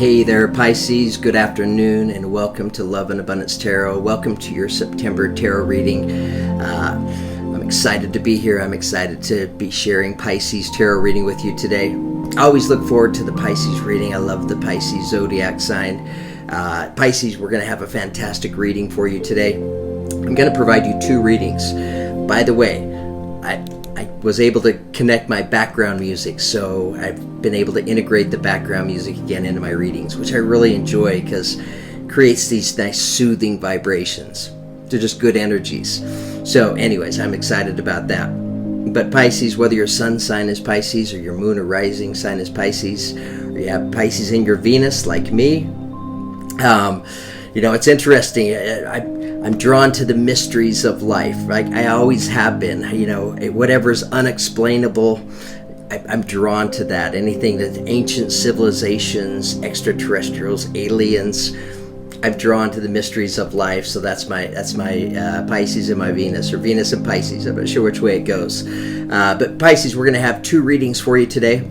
Hey there, Pisces. Good afternoon, and welcome to Love and Abundance Tarot. Welcome to your September tarot reading. I'm excited to be here. I'm excited to be sharing Pisces tarot reading with you today. I always look forward to the Pisces reading. I love the Pisces zodiac sign. Pisces, we're going to have a fantastic reading for you today. I'm going to provide you two readings. By the way, I was able to connect my background music, so I've been able to integrate the background music again into my readings, which I really enjoy because it creates these nice soothing vibrations. They're just good energies. So anyways, I'm excited about that. But Pisces, whether your sun sign is Pisces or your moon or rising sign is Pisces, or you have Pisces in your Venus like me, it's interesting. I'm drawn to the mysteries of life. I always have been. Whatever's unexplainable, I'm drawn to that. Anything that ancient civilizations, extraterrestrials, aliens, I'm drawn to the mysteries of life. So that's my Pisces and my Venus, or Venus and Pisces. I'm not sure which way it goes. But Pisces, we're going to have two readings for you today.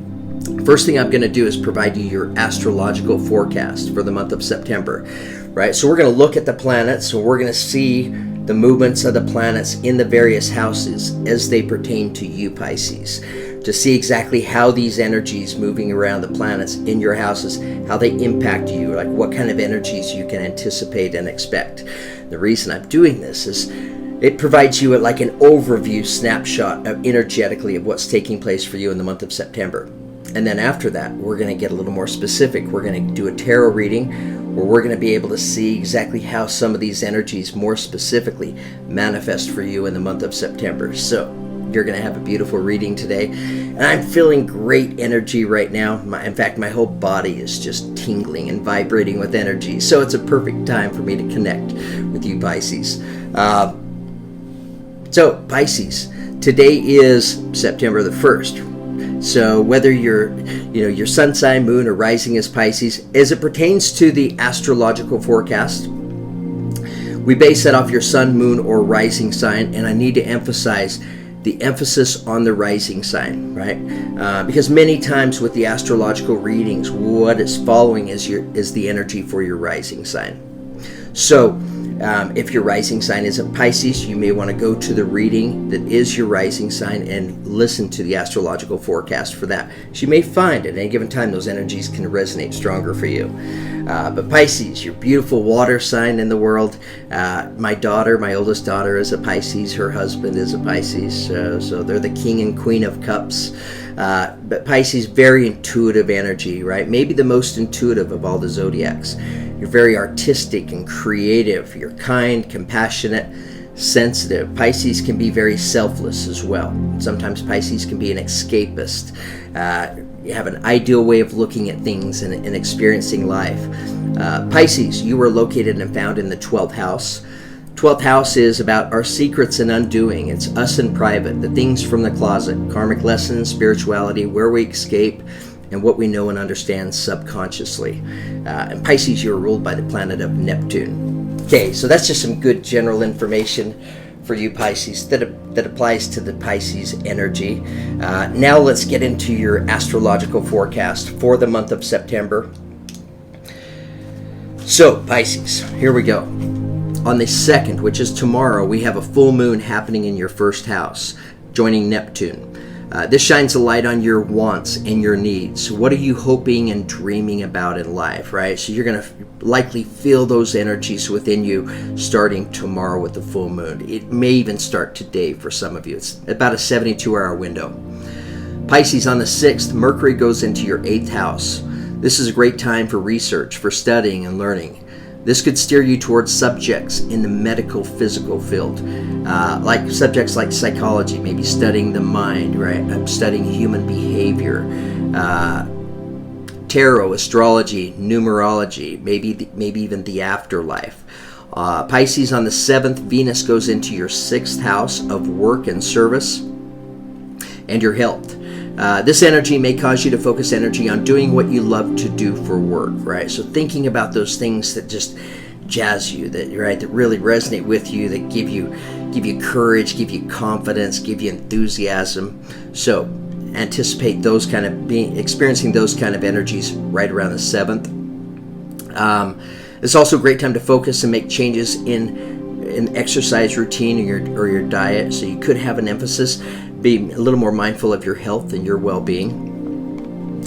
First thing I'm going to do is provide you your astrological forecast for the month of September. Right, so we're going to look at the planets, so we're going to see the movements of the planets in the various houses as they pertain to you, Pisces, to see exactly how these energies moving around the planets in your houses, how they impact you, like what kind of energies you can anticipate and expect. The reason I'm doing this is it provides you like an overview snapshot energetically of what's taking place for you in the month of September. And then after that, we're going to get a little more specific. We're going to do a tarot reading where we're going to be able to see exactly how some of these energies more specifically manifest for you in the month of September. So you're going to have a beautiful reading today. And I'm feeling great energy right now. In fact, my whole body is just tingling and vibrating with energy. So it's a perfect time for me to connect with you, Pisces. So Pisces, today is September the 1st. So whether your sun sign, moon, or rising is Pisces, as it pertains to the astrological forecast, we base that off your sun, moon, or rising sign, and I need to emphasize the emphasis on the rising sign, right? Because many times with the astrological readings, what is following is the energy for your rising sign. So if your rising sign isn't Pisces, you may want to go to the reading that is your rising sign and listen to the astrological forecast for that. So you may find at any given time those energies can resonate stronger for you. But Pisces, your beautiful water sign in the world. My oldest daughter is a Pisces. Her husband is a Pisces. So they're the king and queen of cups. But Pisces, very intuitive energy, right? Maybe the most intuitive of all the zodiacs. You're very artistic and creative. You're kind, compassionate, sensitive. Pisces can be very selfless as well. Sometimes Pisces can be an escapist. You have an ideal way of looking at things and experiencing life. Pisces, you are located and found in the 12th house. 12th house is about our secrets and undoing. It's us in private, the things from the closet, karmic lessons, spirituality, where we escape, and what we know and understand subconsciously. And Pisces, you're ruled by the planet of Neptune. Okay, so that's just some good general information for you, Pisces, that applies to the Pisces energy. Now let's get into your astrological forecast for the month of September. So, Pisces, here we go. On the 2nd, which is tomorrow, we have a full moon happening in your first house, joining Neptune. This shines a light on your wants and your needs. What are you hoping and dreaming about in life, right? So you're going to likely feel those energies within you starting tomorrow with the full moon. It may even start today for some of you. It's about a 72-hour window. Pisces, on the 6th, Mercury goes into your 8th house. This is a great time for research, for studying and learning. This could steer you towards subjects in the medical, physical field, like subjects like psychology, maybe studying the mind, right? Studying human behavior, tarot, astrology, numerology, maybe even the afterlife. Pisces, on the 7th, Venus goes into your 6th house of work and service and your health. This energy may cause you to focus energy on doing what you love to do for work, right? So thinking about those things that just jazz you, that really resonate with you, that give you courage, give you confidence, give you enthusiasm. So anticipate experiencing those kind of energies right around the 7th. It's also a great time to focus and make changes in an exercise routine or your diet. So you could have an emphasis, be a little more mindful of your health and your well-being.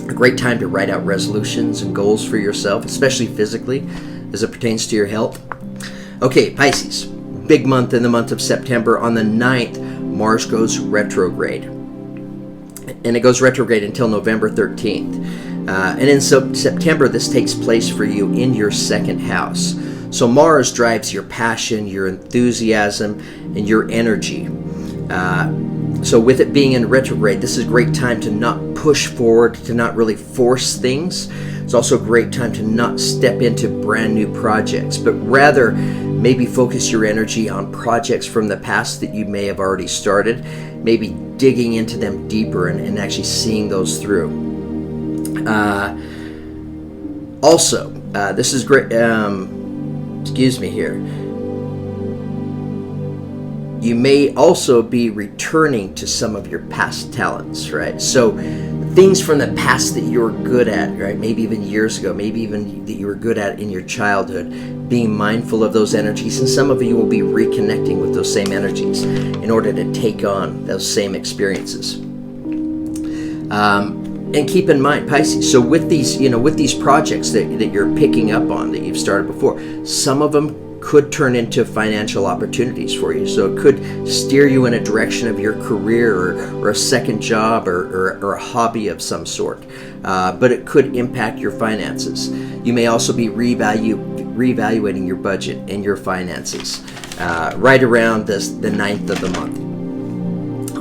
A great time to write out resolutions and goals for yourself, especially physically, as it pertains to your health. Okay, Pisces, big month in the month of September. On the 9th, Mars goes retrograde. And it goes retrograde until November 13th. And in September, this takes place for you in your second house. So Mars drives your passion, your enthusiasm, and your energy. So with it being in retrograde, this is a great time to not push forward, to not really force things. It's also a great time to not step into brand new projects, but rather maybe focus your energy on projects from the past that you may have already started, maybe digging into them deeper and actually seeing those through. Also, this is great. Excuse me here. You may also be returning to some of your past talents, right? So things from the past that you were good at, right? Maybe even years ago, maybe even that you were good at in your childhood, being mindful of those energies. And some of you will be reconnecting with those same energies in order to take on those same experiences. And keep in mind, Pisces, so with these projects that you're picking up on, that you've started before, some of them could turn into financial opportunities for you. So it could steer you in a direction of your career or a second job or a hobby of some sort. But it could impact your finances. You may also be reevaluating your budget and your finances right around the 9th of the month.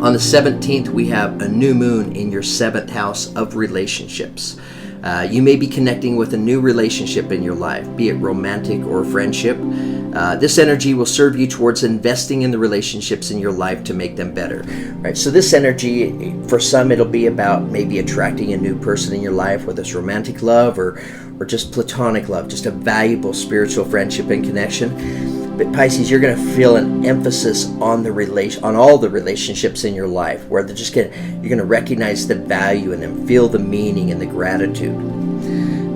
On the 17th, we have a new moon in your 7th house of relationships. You may be connecting with a new relationship in your life, be it romantic or friendship. This energy will serve you towards investing in the relationships in your life to make them better. Right? So this energy, for some, it'll be about maybe attracting a new person in your life, whether it's romantic love or just platonic love, just a valuable spiritual friendship and connection. But Pisces, you're going to feel an emphasis on on all the relationships in your life, where you're going to recognize the value in them, feel the meaning and the gratitude.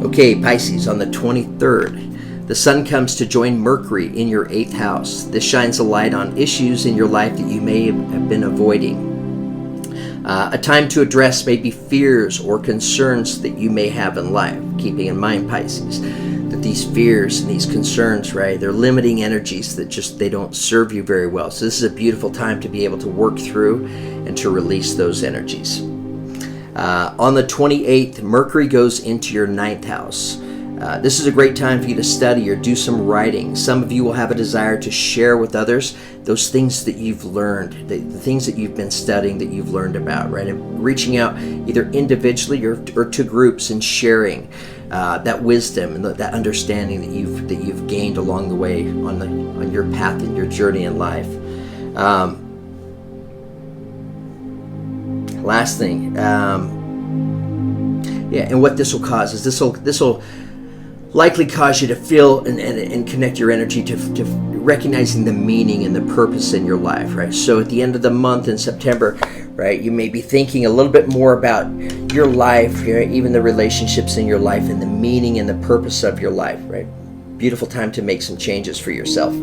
Okay, Pisces, on the 23rd, the sun comes to join Mercury in your 8th house. This shines a light on issues in your life that you may have been avoiding. A time to address maybe fears or concerns that you may have in life, keeping in mind, Pisces, that these fears and these concerns, right, they're limiting energies that they don't serve you very well. So this is a beautiful time to be able to work through and to release those energies. On the 28th, Mercury goes into your 9th house. This is a great time for you to study or do some writing. Some of you will have a desire to share with others those things that you've learned, the things that you've been studying, that you've learned about, right? And reaching out either individually or to groups and sharing that wisdom and that understanding that you've gained along the way on your path and your journey in life. Last thing, and what this will cause is this will likely cause you to feel and connect your energy to recognizing the meaning and the purpose in your life, right? So at the end of the month in September, right, you may be thinking a little bit more about your life, right, even the relationships in your life and the meaning and the purpose of your life, right? Beautiful time to make some changes for yourself.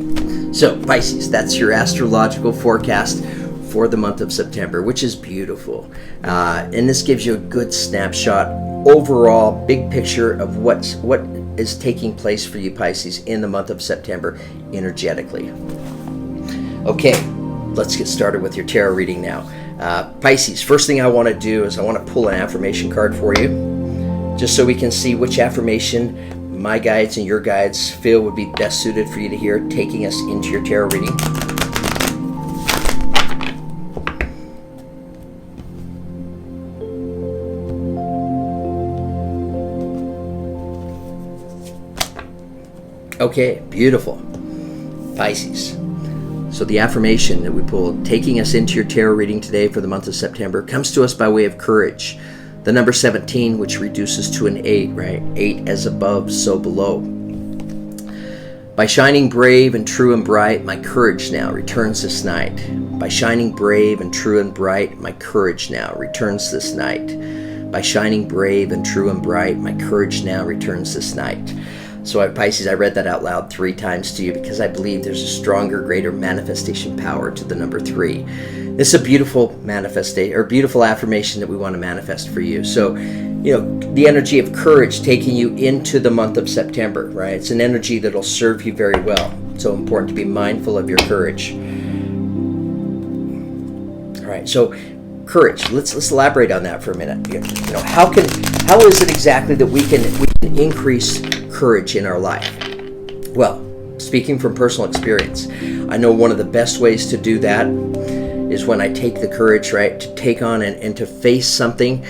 So Pisces, that's your astrological forecast for the month of September, which is beautiful. And this gives you a good snapshot, overall big picture of what is taking place for you, Pisces, in the month of September energetically. Okay, let's get started with your tarot reading now. Pisces, first thing I want to do is I want to pull an affirmation card for you, just so we can see which affirmation my guides and your guides feel would be best suited for you to hear, taking us into your tarot reading. Okay, beautiful. Pisces. So the affirmation that we pulled, taking us into your tarot reading today for the month of September, comes to us by way of courage. The number 17, which reduces to an 8, right? 8 as above, so below. By shining brave and true and bright, my courage now returns this night. By shining brave and true and bright, my courage now returns this night. By shining brave and true and bright, my courage now returns this night. So Pisces, I read that out loud 3 times to you because I believe there's a stronger, greater manifestation power to the number 3. This is a beautiful manifestation, or beautiful affirmation that we want to manifest for you. So, the energy of courage taking you into the month of September, right? It's an energy that'll serve you very well. It's so important to be mindful of your courage. All right, so courage. Let's elaborate on that for a minute. How is it exactly that we can increase courage in our life? Well, speaking from personal experience, I know one of the best ways to do that is when I take the courage, right, to take on and to face something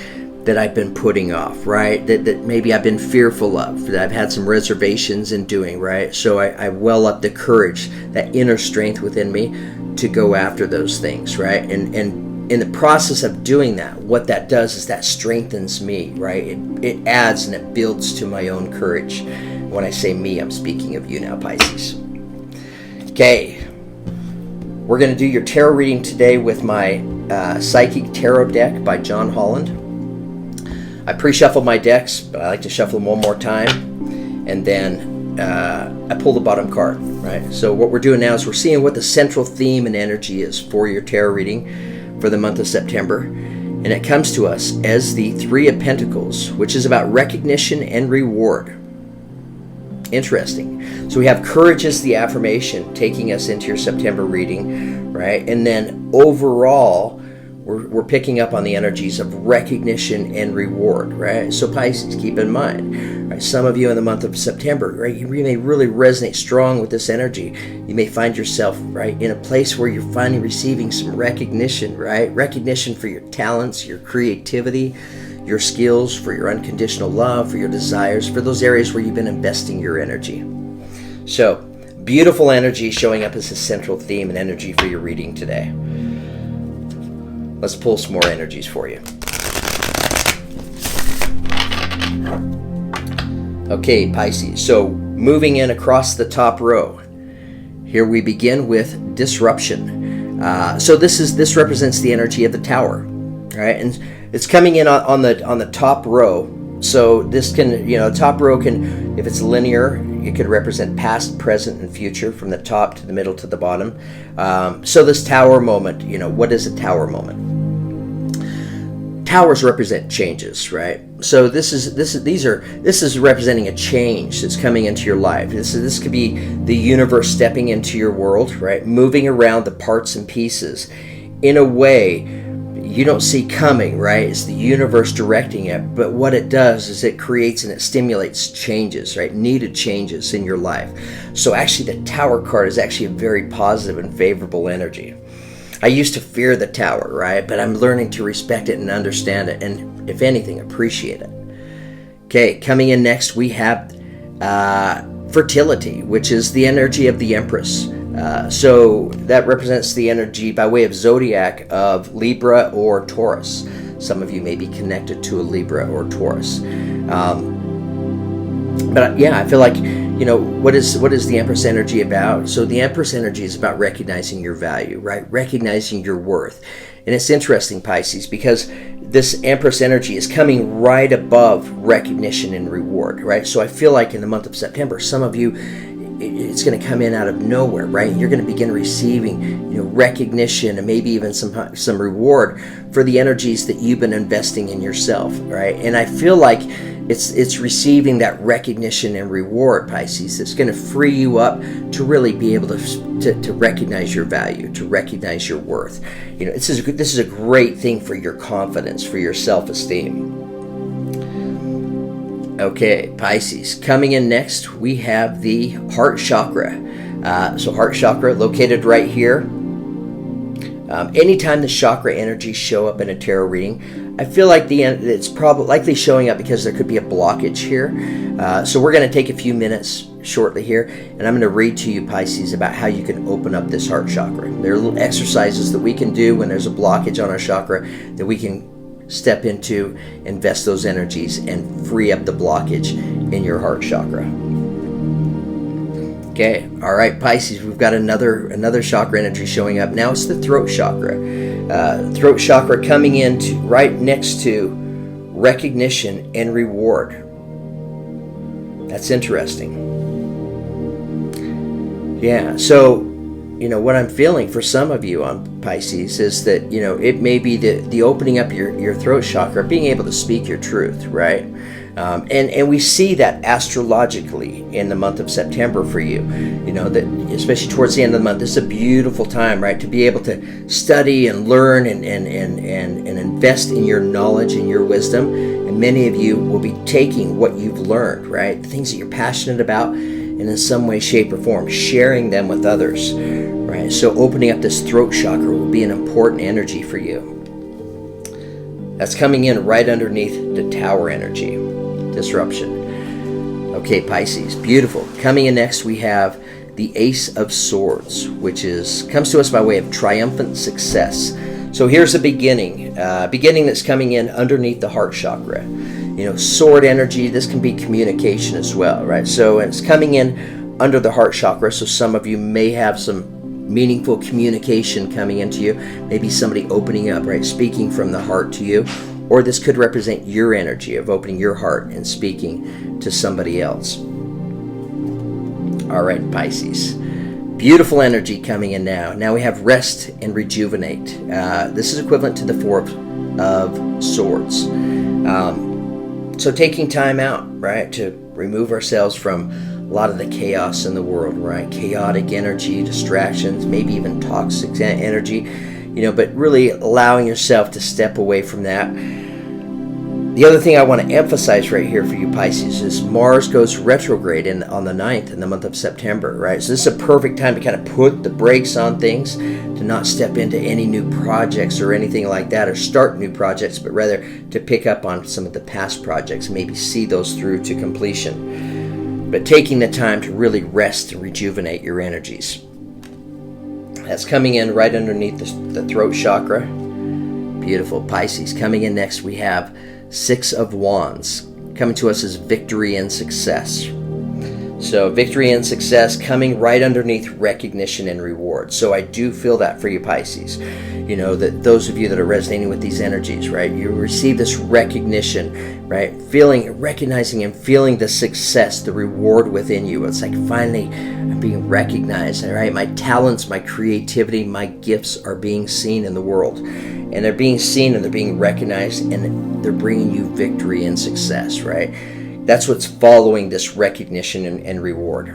that I've been putting off, right, that maybe I've been fearful of, that I've had some reservations in doing, right? So I well up the courage, that inner strength within me to go after those things, right? And in the process of doing that, what that does is that strengthens me, right? It adds and it builds to my own courage. When I say me, I'm speaking of you now, Pisces. Okay, we're going to do your tarot reading today with my Psychic Tarot deck by John Holland. I pre-shuffled my decks, but I like to shuffle them one more time, and then I pull the bottom card, right? So what we're doing now is we're seeing what the central theme and energy is for your tarot reading for the month of September, and it comes to us as the 3 of Pentacles, which is about recognition and reward. Interesting. So we have courage as the affirmation taking us into your September reading, right? And then overall, we're picking up on the energies of recognition and reward, right? So Pisces, keep in mind, right, some of you in the month of September, right, you may really resonate strong with this energy. You may find yourself, right, in a place where you're finally receiving some recognition, right? Recognition for your talents, your creativity, your skills, for your unconditional love, for your desires, for those areas where you've been investing your energy. So, beautiful energy showing up as a central theme and energy for your reading today. Let's pull some more energies for you. Okay, Pisces. So moving in across the top row, here we begin with disruption. So this represents the energy of the Tower, right? And it's coming in on the top row. So this can, top row can, if it's linear, it could represent past, present, and future from the top to the middle to the bottom. So this Tower moment, what is a Tower moment? Towers represent changes, right? So this is representing a change that's coming into your life. This could be the universe stepping into your world, right? Moving around the parts and pieces in a way you don't see coming, right? It's the universe directing it, but what it does is it creates and it stimulates changes, right? Needed changes in your life. So actually the Tower card is actually a very positive and favorable energy. I used to fear the Tower, right? But I'm learning to respect it and understand it, and if anything, appreciate it. Okay, coming in next, we have fertility, which is the energy of the Empress. So that represents the energy by way of zodiac of Libra or Taurus. Some of you may be connected to a Libra or Taurus. But yeah, I feel like, what is the Empress energy about? So the Empress energy is about recognizing your value, right? Recognizing your worth. And it's interesting, Pisces, because this Empress energy is coming right above recognition and reward, right? So I feel like in the month of September, some of you, it's going to come in out of nowhere, right? You're going to begin receiving, recognition and maybe even some reward for the energies that you've been investing in yourself, right? And I feel like it's receiving that recognition and reward, Pisces. It's going to free you up to really be able to recognize your value, to recognize your worth. This is a great thing for your confidence, for your self-esteem. Okay, Pisces. Coming in next, we have the heart chakra. So heart chakra located right here. Anytime the chakra energies show up in a tarot reading, I feel like it's probably likely showing up because there could be a blockage here. So we're going to take a few minutes shortly here, and I'm going to read to you, Pisces, about how you can open up this heart chakra. There are little exercises that we can do when there's a blockage on our chakra that we can step into, invest those energies, and free up the blockage in your heart chakra. Okay, all right, Pisces, we've got another chakra energy showing up. Now it's the throat chakra. Throat chakra coming in right next to recognition and reward. That's interesting. Yeah, so, what I'm feeling for some of you on Pisces is that, it may be the opening up your throat chakra, being able to speak your truth, right? And we see that astrologically in the month of September for you, that especially towards the end of the month, this is a beautiful time, right, to be able to study and learn and invest in your knowledge and your wisdom. And many of you will be taking what you've learned, right, the things that you're passionate about, and in some way, shape, or form, sharing them with others, right? So opening up this throat chakra will be an important energy for you. That's coming in right underneath the Tower energy. Disruption. Okay, Pisces, beautiful. Coming in next, we have the Ace of Swords, which comes to us by way of triumphant success. So here's a beginning that's coming in underneath the heart chakra. Sword energy, this can be communication as well, right? So it's coming in under the heart chakra, so some of you may have some meaningful communication coming into you, maybe somebody opening up, right, speaking from the heart to you, or this could represent your energy of opening your heart and speaking to somebody else. All right, Pisces. Beautiful energy coming in now. Now we have rest and rejuvenate. This is equivalent to the Four of Swords. So taking time out, right, to remove ourselves from a lot of the chaos in the world, right? Chaotic energy, distractions, maybe even toxic energy, but really allowing yourself to step away from that. The other thing I want to emphasize right here for you, Pisces, is Mars goes retrograde on the 9th in the month of September, right? So this is a perfect time to kind of put the brakes on things, to not step into any new projects or anything like that, or start new projects, but rather to pick up on some of the past projects, maybe see those through to completion. But taking the time to really rest and rejuvenate your energies. That's coming in right underneath the throat chakra. Beautiful, Pisces. Coming in next, we have Six of Wands. Coming to us as victory and success. So victory and success coming right underneath recognition and reward. So I do feel that for you, Pisces. That those of you that are resonating with these energies, right? You receive this recognition, right? Recognizing and feeling the success, the reward within you. It's like finally I'm being recognized, right? My talents, my creativity, my gifts are being seen in the world. And they're being seen and they're being recognized, and they're bringing you victory and success, right? That's what's following this recognition and reward.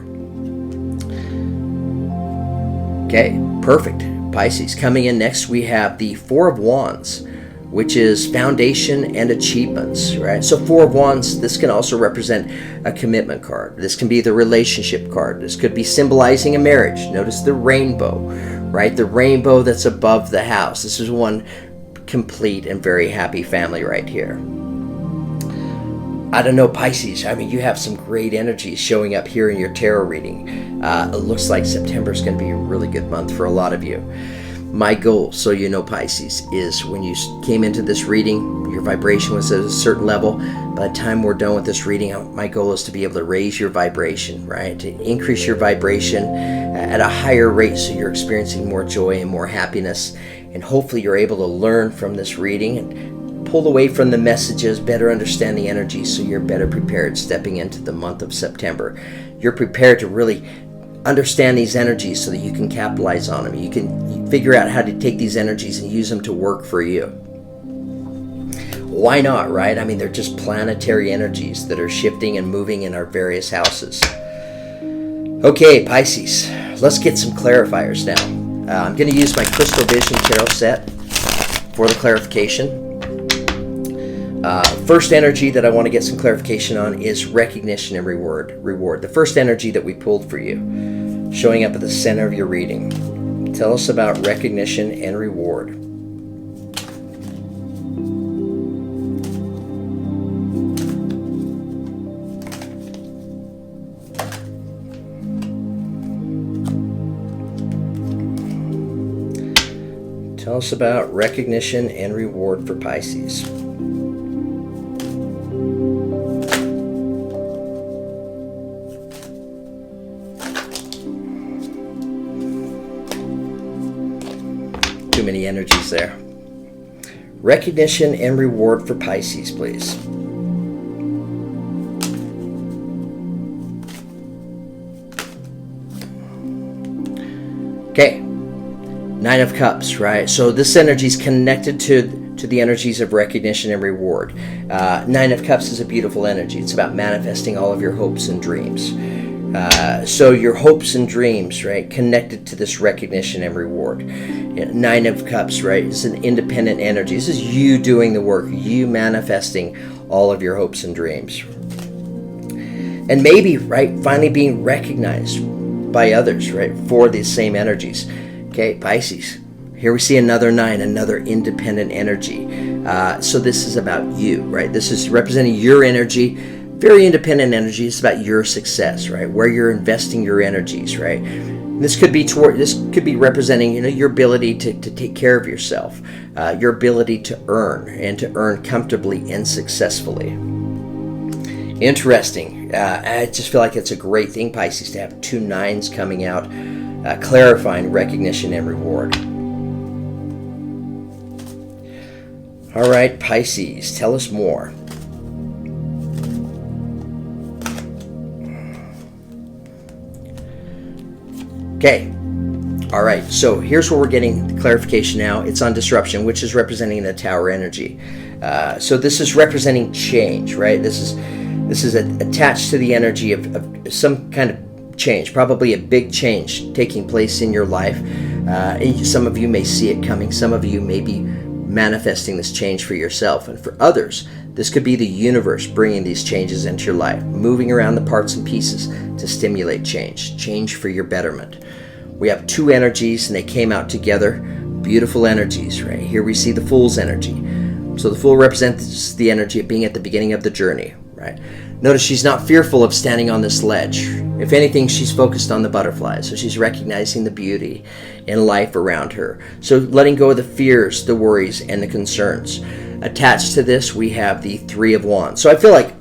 Okay, perfect. Pisces. Coming in next, we have the Four of Wands, which is foundation and achievements, right? So Four of Wands, this can also represent a commitment card. This can be the relationship card. This could be symbolizing a marriage. Notice the rainbow, right? The rainbow that's above the house. This is one complete and very happy family right here. I don't know, Pisces. I mean, you have some great energy showing up here in your tarot reading. It looks like September is going to be a really good month for a lot of you. My goal, so you know, Pisces, is when you came into this reading, your vibration was at a certain level. By the time we're done with this reading, my goal is to be able to raise your vibration, right? To increase your vibration at a higher rate so you're experiencing more joy and more happiness. And hopefully you're able to learn from this reading and pull away from the messages, better understand the energy so you're better prepared stepping into the month of September. You're prepared to really understand these energies so that you can capitalize on them. You can figure out how to take these energies and use them to work for you. Why not, right? I mean, they're just planetary energies that are shifting and moving in our various houses. Okay, Pisces, let's get some clarifiers now. I'm going to use my Crystal Vision Tarot set for the clarification. First energy that I want to get some clarification on is recognition and reward. The first energy that we pulled for you, showing up at the center of your reading. Tell us about recognition and reward. Tell us about recognition and reward for Pisces. Too many energies there. Recognition and reward for Pisces, please. Okay, Nine of Cups, right? So this energy is connected to the energies of recognition and reward. Nine of Cups is a beautiful energy. It's about manifesting all of your hopes and dreams. So your hopes and dreams, right, connected to this recognition and reward. Nine of Cups, right, is an independent energy. This is you doing the work, you manifesting all of your hopes and dreams. And maybe, right, finally being recognized by others, right, for these same energies. Okay, Pisces. Here we see another nine, another independent energy. So this is about you, right? This is representing your energy, very independent energy. It's about your success, right? Where you're investing your energies, right? This could be representing, your ability to take care of yourself, your ability to earn and to earn comfortably and successfully. Interesting. I just feel like it's a great thing, Pisces, to have two nines coming out, clarifying recognition and reward. All right, Pisces, tell us more. Okay. All right, so here's where we're getting the clarification now. It's on disruption, which is representing the Tower energy. So this is representing change, right? This is attached to the energy of some kind of change, probably a big change taking place in your life. Some of you may see it coming. Some of you may be manifesting this change for yourself. And for others, this could be the universe bringing these changes into your life, moving around the parts and pieces to stimulate change for your betterment. We have two energies, and they came out together. Beautiful energies, right? Here we see the Fool's energy. So the Fool represents the energy of being at the beginning of the journey, right? Notice she's not fearful of standing on this ledge. If anything, she's focused on the butterflies. So she's recognizing the beauty in life around her. So letting go of the fears, the worries, and the concerns. Attached to this, we have the Three of Wands. So I feel like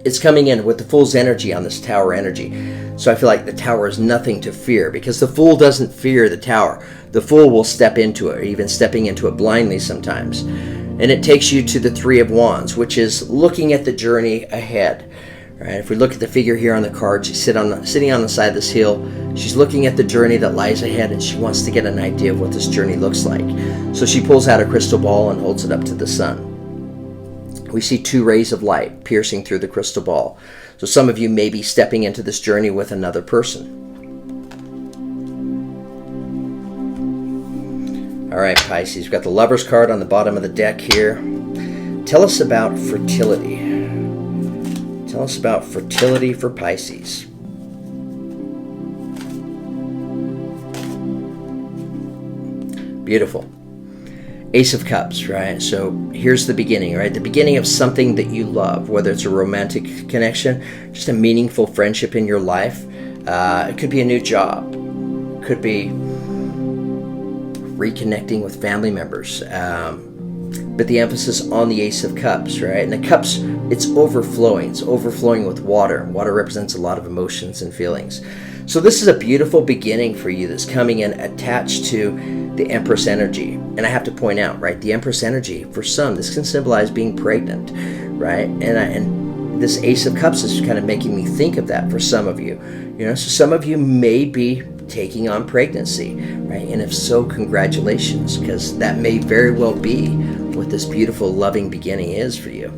it's coming in with the Fool's energy on this Tower energy. So I feel like the Tower is nothing to fear, because the Fool doesn't fear the Tower. The Fool will step into it, or even stepping into it blindly sometimes. And it takes you to the Three of Wands, which is looking at the journey ahead. Right? If we look at the figure here on the card, she's sitting on the side of this hill. She's looking at the journey that lies ahead, and she wants to get an idea of what this journey looks like. So she pulls out a crystal ball and holds it up to the sun. We see two rays of light piercing through the crystal ball. So some of you may be stepping into this journey with another person. All right, Pisces, we've got the Lover's card on the bottom of the deck here. Tell us about fertility. Tell us about fertility for Pisces. Beautiful. Ace of Cups, right? So here's the beginning, right? The beginning of something that you love, whether it's a romantic connection, just a meaningful friendship in your life. It could be a new job. It could be reconnecting with family members. But the emphasis on the Ace of Cups, right? And the cups, it's overflowing. It's overflowing with water. Water represents a lot of emotions and feelings. So this is a beautiful beginning for you that's coming in attached to the Empress energy. And I have to point out, right, the Empress energy, for some, this can symbolize being pregnant, right? And this Ace of Cups is kind of making me think of that for some of you. So some of you may be taking on pregnancy, right? And if so, congratulations, because that may very well be what this beautiful, loving beginning is for you.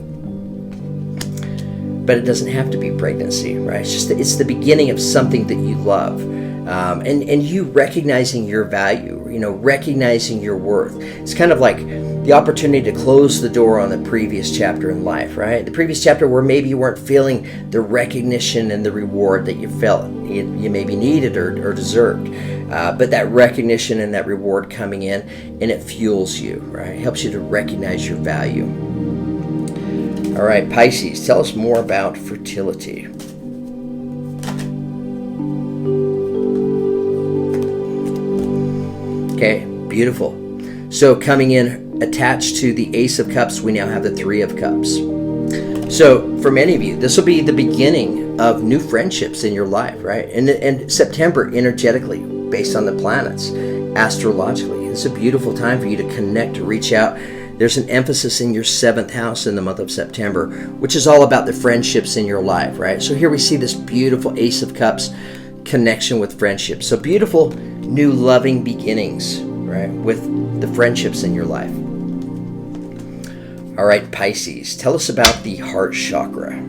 But it doesn't have to be pregnancy, right? It's the beginning of something that you love. And you recognizing your value, recognizing your worth. It's kind of like the opportunity to close the door on the previous chapter in life, right? The previous chapter where maybe you weren't feeling the recognition and the reward that you felt you maybe needed or deserved. But that recognition and that reward coming in, and it fuels you, right? It helps you to recognize your value. All right, Pisces, tell us more about fertility. Okay, beautiful. So coming in attached to the Ace of Cups, we now have the Three of Cups. So for many of you, this will be the beginning of new friendships in your life, right? And September, energetically, based on the planets, astrologically, it's a beautiful time for you to connect, to reach out. There's an emphasis in your 7th house in the month of September, which is all about the friendships in your life, right? So here we see this beautiful Ace of Cups connection with friendships. So beautiful new loving beginnings, right, with the friendships in your life. All right, Pisces, tell us about the heart chakra.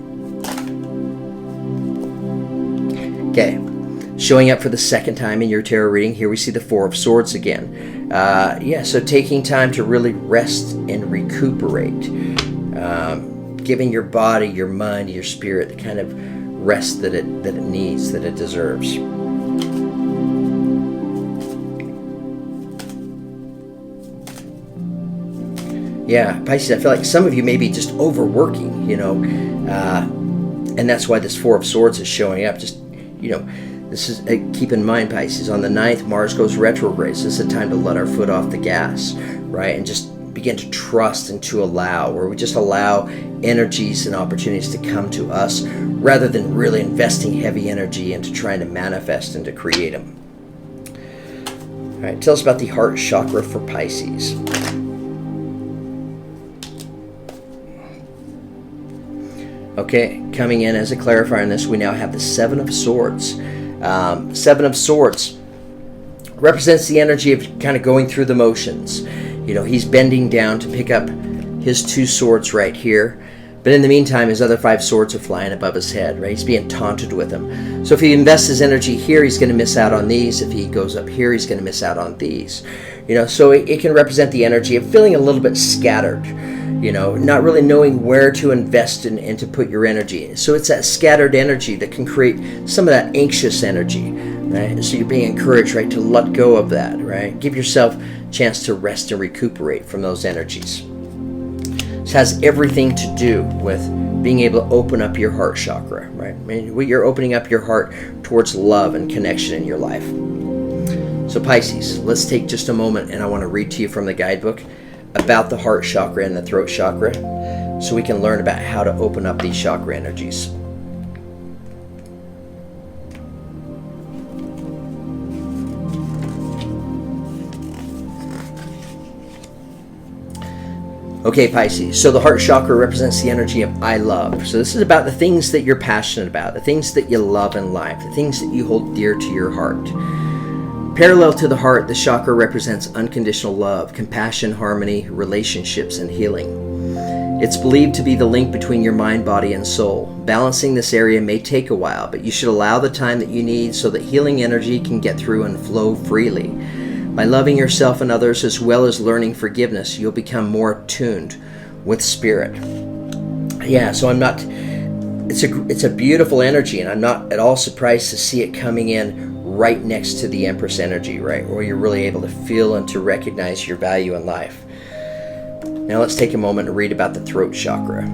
Okay, showing up for the second time in your tarot reading, here we see the Four of Swords again. So taking time to really rest and recuperate, giving your body, your mind, your spirit the kind of rest that it needs, that it deserves. Yeah, Pisces, I feel like some of you may be just overworking, and that's why this Four of Swords is showing up. Just, this is, keep in mind, Pisces, on the 9th, Mars goes retrograde, so this is a time to let our foot off the gas, right, and just begin to trust and to allow, where we just allow energies and opportunities to come to us, rather than really investing heavy energy into trying to manifest and to create them. All right, tell us about the heart chakra for Pisces. Okay, coming in as a clarifier on this, we now have the Seven of Swords. Seven of Swords represents the energy of kind of going through the motions. He's bending down to pick up his two swords right here. But in the meantime, his other 5 swords are flying above his head, right? He's being taunted with them. So if he invests his energy here, he's going to miss out on these. If he goes up here, he's going to miss out on these. So it can represent the energy of feeling a little bit scattered, not really knowing where to invest in and to put your energy. So it's that scattered energy that can create some of that anxious energy, right? So you're being encouraged, right, to let go of that, right? Give yourself a chance to rest and recuperate from those energies. This has everything to do with being able to open up your heart chakra, right? You're opening up your heart towards love and connection in your life. So Pisces, let's take just a moment, and I want to read to you from the guidebook about the heart chakra and the throat chakra, so we can learn about how to open up these chakra energies. Okay, Pisces, so the heart chakra represents the energy of I love. So this is about the things that you're passionate about, the things that you love in life, the things that you hold dear to your heart. Parallel to the heart, the chakra represents unconditional love, compassion, harmony, relationships, and healing. It's believed to be the link between your mind, body, and soul. Balancing this area may take a while, but you should allow the time that you need so that healing energy can get through and flow freely. By loving yourself and others, as well as learning forgiveness, you'll become more attuned with spirit. Yeah, so it's a beautiful energy, and I'm not at all surprised to see it coming in right next to the Empress energy, right, where you're really able to feel and to recognize your value in life. Now let's take a moment to read about the throat chakra.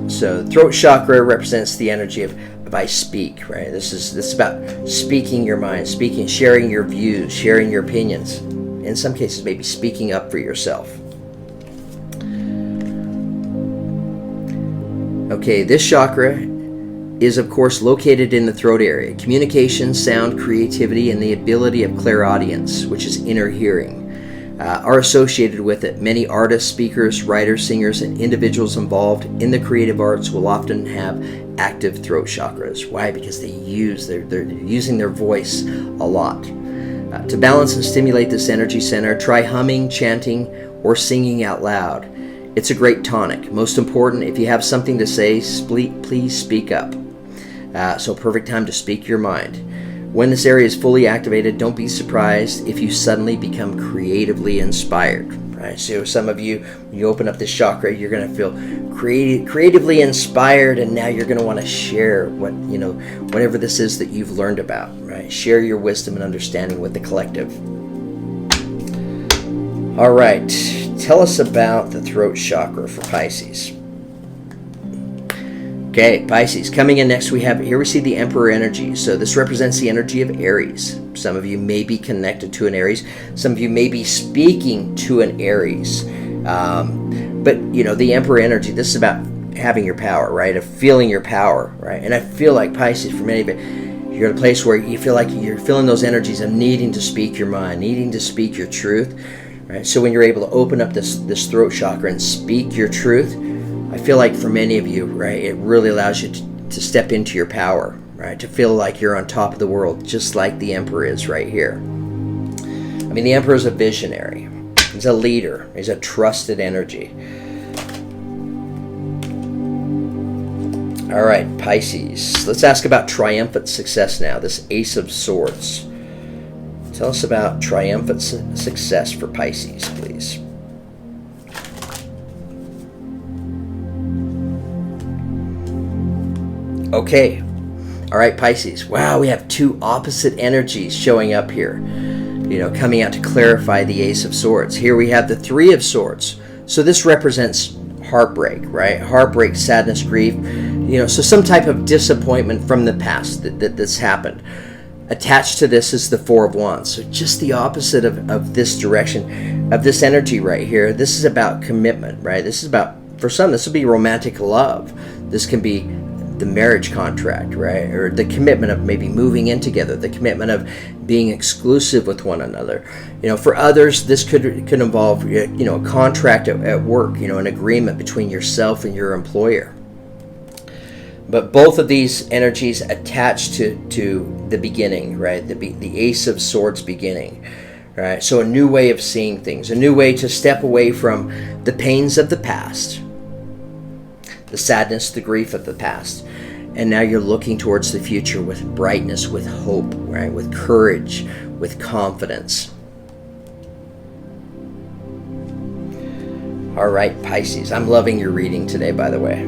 So the throat chakra represents the energy of I speak, right? This is about speaking your mind, sharing your views, sharing your opinions. In some cases, maybe speaking up for yourself. Okay, this chakra is, of course, located in the throat area. Communication, sound, creativity, and the ability of clairaudience, which is inner hearing, are associated with it. Many artists, speakers, writers, singers, and individuals involved in the creative arts will often have active throat chakras. Why? Because they're using their voice a lot. To balance and stimulate this energy center, try humming, chanting, or singing out loud. It's a great tonic. Most important, if you have something to say, please speak up. So perfect time to speak your mind. When this area is fully activated, don't be surprised if you suddenly become creatively inspired. Right? So some of you, when you open up this chakra, you're going to feel creatively inspired, and now you're going to want to share whatever this is that you've learned about. Right? Share your wisdom and understanding with the collective. All right, tell us about the throat chakra for Pisces. Okay, Pisces, coming in next, we see the Emperor energy. So this represents the energy of Aries. Some of you may be connected to an Aries. Some of you may be speaking to an Aries. But the Emperor energy, this is about having your power, right? Of feeling your power, right? And I feel like, Pisces, for many of you, you're at a place where you feel like you're feeling those energies of needing to speak your mind, needing to speak your truth, right? So when you're able to open up this throat chakra and speak your truth, I feel like for many of you, right, it really allows you to step into your power, right, to feel like you're on top of the world, just like the Emperor is right here. I mean, the Emperor is a visionary. He's a leader. He's a trusted energy. All right, Pisces. Let's ask about triumphant success now. This Ace of Swords. Tell us about triumphant success for Pisces, please. Okay. All right, Pisces. Wow, we have two opposite energies showing up here. You know, coming out to clarify the Ace of Swords. Here we have the Three of Swords. So this represents heartbreak, right? Heartbreak, sadness, grief. You know, so some type of disappointment from the past that's happened. Attached to this is the Four of Wands. So just the opposite of this direction, of this energy right here. This is about commitment, right? This is about, for some, this will be romantic love. This can be the marriage contract, right? Or the commitment of maybe moving in together, the commitment of being exclusive with one another. You know, for others, this could involve, you know, a contract at work, you know, an agreement between yourself and your employer. But both of these energies attached to the beginning, right? The Ace of Swords beginning, right? So a new way of seeing things, a new way to step away from the pains of the past, the sadness, the grief of the past. And now you're looking towards the future with brightness, with hope, right? With courage, with confidence. All right, Pisces. I'm loving your reading today, by the way.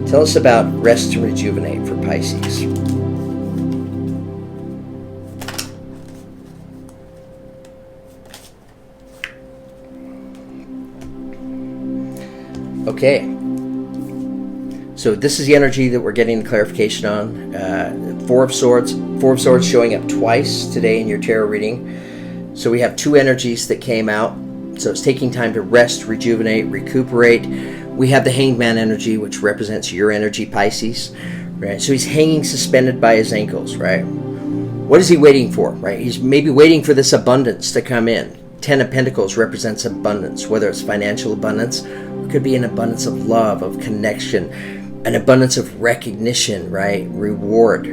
Tell us about rest and rejuvenate for Pisces. Okay. So this is the energy that we're getting clarification on. Four of Swords showing up twice today in your tarot reading. So we have two energies that came out. So it's taking time to rest, rejuvenate, recuperate. We have the Hangman Energy, which represents your energy, Pisces. Right? So he's hanging suspended by his ankles, right? What is he waiting for, right? He's maybe waiting for this abundance to come in. Ten of Pentacles represents abundance, whether it's financial abundance, or it could be an abundance of love, of connection, an abundance of recognition, right? Reward.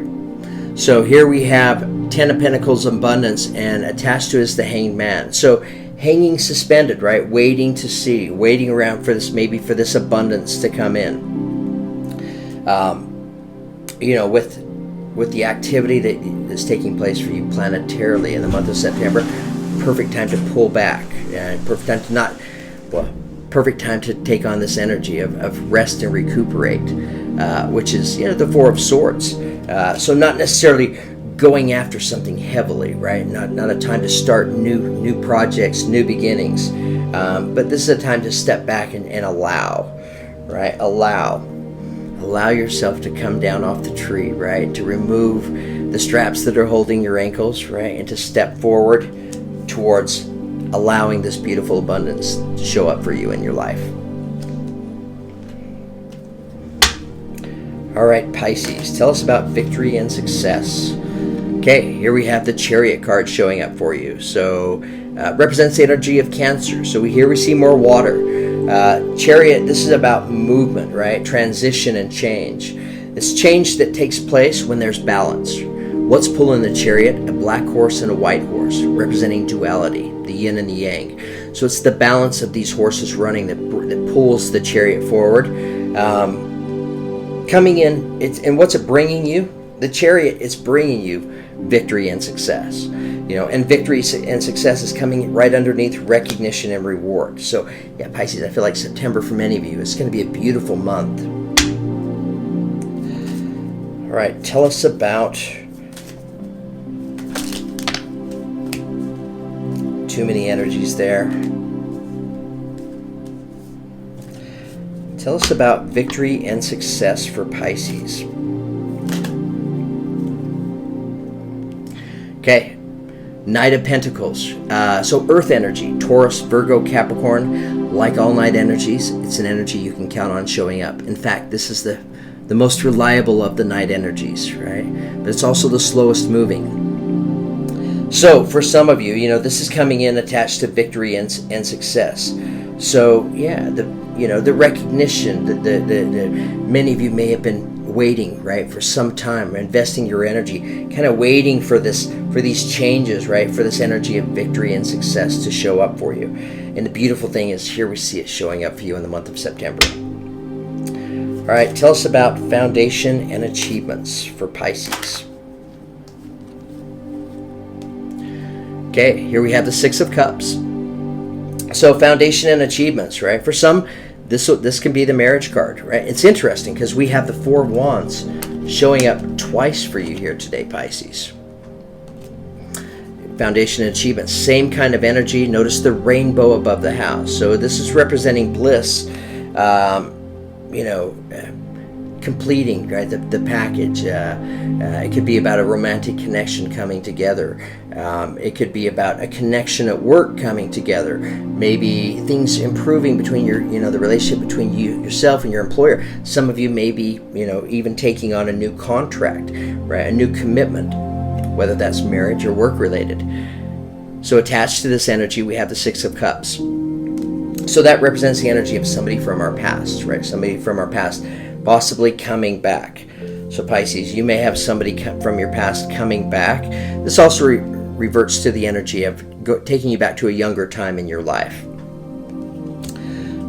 So here we have Ten of Pentacles abundance, and attached to it is the Hanged Man. So hanging suspended, right? Waiting to see, waiting around for this, maybe for this abundance to come in. You know, with the activity that is taking place for you planetarily in the month of September, perfect time to pull back, perfect time to not, well, perfect time to take on this energy of rest and recuperate, which is, you know, the Four of Swords. So not necessarily going after something heavily, right? Not a time to start new projects, new beginnings, but this is a time to step back and allow, right? Allow yourself to come down off the tree, right? To remove the straps that are holding your ankles, right? And to step forward towards allowing this beautiful abundance to show up for you in your life. All right, Pisces, tell us about victory and success. Okay, here we have the Chariot card showing up for you. So represents the energy of Cancer. So we see more water. Chariot, this is about movement, right? Transition and change. It's change that takes place when there's balance. What's pulling the chariot? A black horse and a white horse, representing duality, the yin and the yang. So it's the balance of these horses running that pulls the chariot forward. Coming in, and what's it bringing you? The chariot is bringing you victory and success. You know, and victory and success is coming right underneath recognition and reward. So, yeah, Pisces, I feel like September for many of you, it's going to be a beautiful month. All right, tell us about... Too many energies there. Tell us about victory and success for Pisces. Okay, Knight of Pentacles. So Earth energy, Taurus, Virgo, Capricorn. Like all night energies, it's an energy you can count on showing up. In fact, this is the most reliable of the night energies, right? But it's also the slowest moving. So for some of you, you know, this is coming in attached to victory and success. So yeah, the recognition that many of you may have been waiting, right, for some time, investing your energy, kind of waiting for these changes, right, for this energy of victory and success to show up for you. And the beautiful thing is, here we see it showing up for you in the month of September. All right, tell us about foundation and achievements for Pisces. Okay, here we have the Six of Cups. So foundation and achievements, right? For some, this can be the marriage card, right? It's interesting because we have the Four of Wands showing up twice for you here today, Pisces. Foundation and achievements, same kind of energy. Notice the rainbow above the house. So this is representing bliss, completing, right, the package. It could be about a romantic connection coming together. It could be about a connection at work coming together. Maybe things improving between the relationship between yourself and your employer. Some of you may be, even taking on a new contract, right, a new commitment, whether that's marriage or work related. So attached to this energy, we have the Six of Cups. So that represents the energy of somebody from our past, right? Somebody from our past possibly coming back. So Pisces, you may have somebody from your past coming back. This also reverts to the energy of taking you back to a younger time in your life.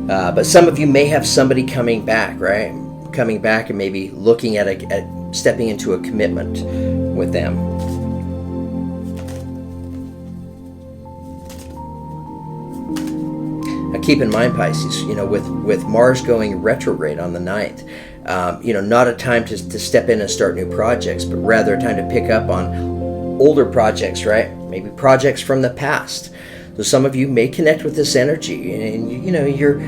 But some of you may have somebody coming back, right? Coming back and maybe looking at stepping into a commitment with them. Keep in mind, Pisces, with Mars going retrograde on the 9th, not a time to step in and start new projects, but rather a time to pick up on older projects, right? Maybe projects from the past. So some of you may connect with this energy, and you're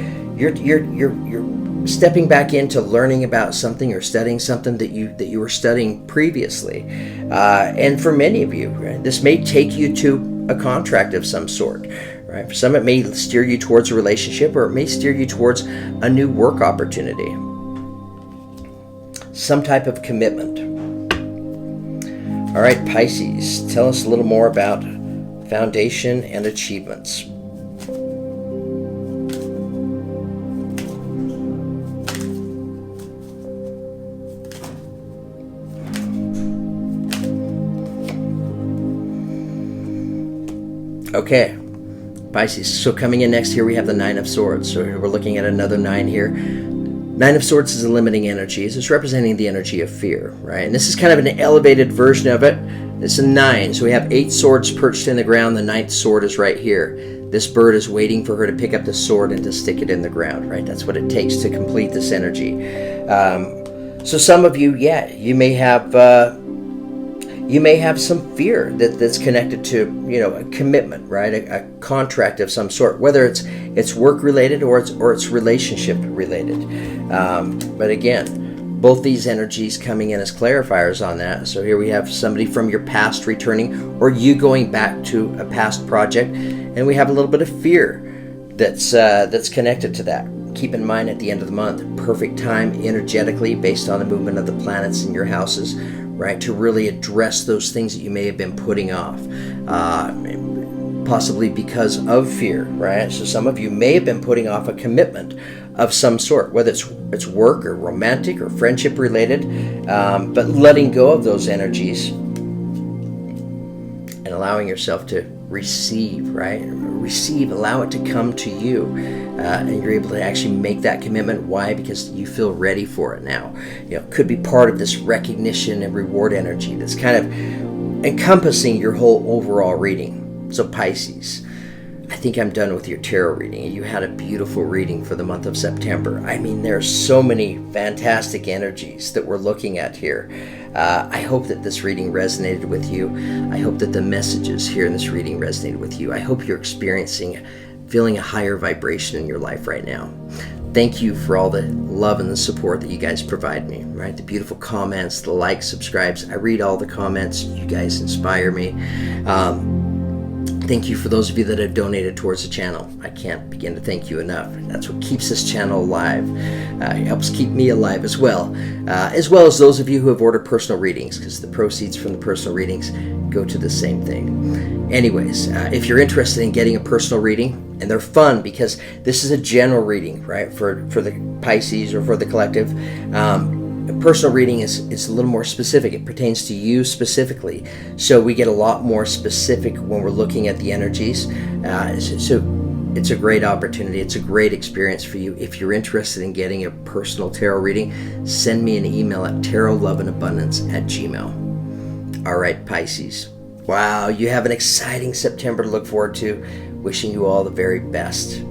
stepping back into learning about something or studying something that you were studying previously. And for many of you, right, this may take you to a contract of some sort. Right? For some, it may steer you towards a relationship, or it may steer you towards a new work opportunity. Some type of commitment. All right, Pisces, tell us a little more about foundation and achievements. Okay. Pisces. So coming in next here, we have the Nine of Swords. So we're looking at another 9 here. Nine of Swords is a limiting energy. It's representing the energy of fear, right? And this is kind of an elevated version of it. It's a 9. So we have 8 swords perched in the ground. The 9th sword is right here. This bird is waiting for her to pick up the sword and to stick it in the ground, right? That's what it takes to complete this energy. So some of you, you may have some fear that's connected to, a commitment, right? A contract of some sort, whether it's work related or it's relationship related. But again, both these energies coming in as clarifiers on that. So here we have somebody from your past returning, or you going back to a past project, and we have a little bit of fear that's connected to that. Keep in mind, at the end of the month, perfect time energetically based on the movement of the planets in your houses, right, to really address those things that you may have been putting off, possibly because of fear, right? So some of you may have been putting off a commitment of some sort, whether it's work or romantic or friendship related, but letting go of those energies and allowing yourself to receive, right? Allow it to come to you, and you're able to actually make that commitment. Why? Because you feel ready for it now. Could be part of this recognition and reward energy that's kind of encompassing your whole overall reading. So Pisces, I think I'm done with your tarot reading. You had a beautiful reading for the month of September. I mean, there are so many fantastic energies that we're looking at here. I hope that this reading resonated with you. I hope that the messages here in this reading resonated with you. I hope you're feeling a higher vibration in your life right now. Thank you for all the love and the support that you guys provide me, right? The beautiful comments, the likes, subscribes. I read all the comments. You guys inspire me. Thank you for those of you that have donated towards the channel. I can't begin to thank you enough. That's what keeps this channel alive. It helps keep me alive as well as those of you who have ordered personal readings, because the proceeds from the personal readings go to the same thing. Anyways, if you're interested in getting a personal reading, and they're fun because this is a general reading, right, for the Pisces or for the collective, personal reading is a little more specific. It pertains to you specifically. So we get a lot more specific when we're looking at the energies. So it's a great opportunity. It's a great experience for you. If you're interested in getting a personal tarot reading, send me an email at tarotloveandabundance@gmail.com. All right, Pisces. Wow, you have an exciting September to look forward to. Wishing you all the very best.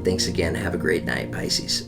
Thanks again. Have a great night, Pisces.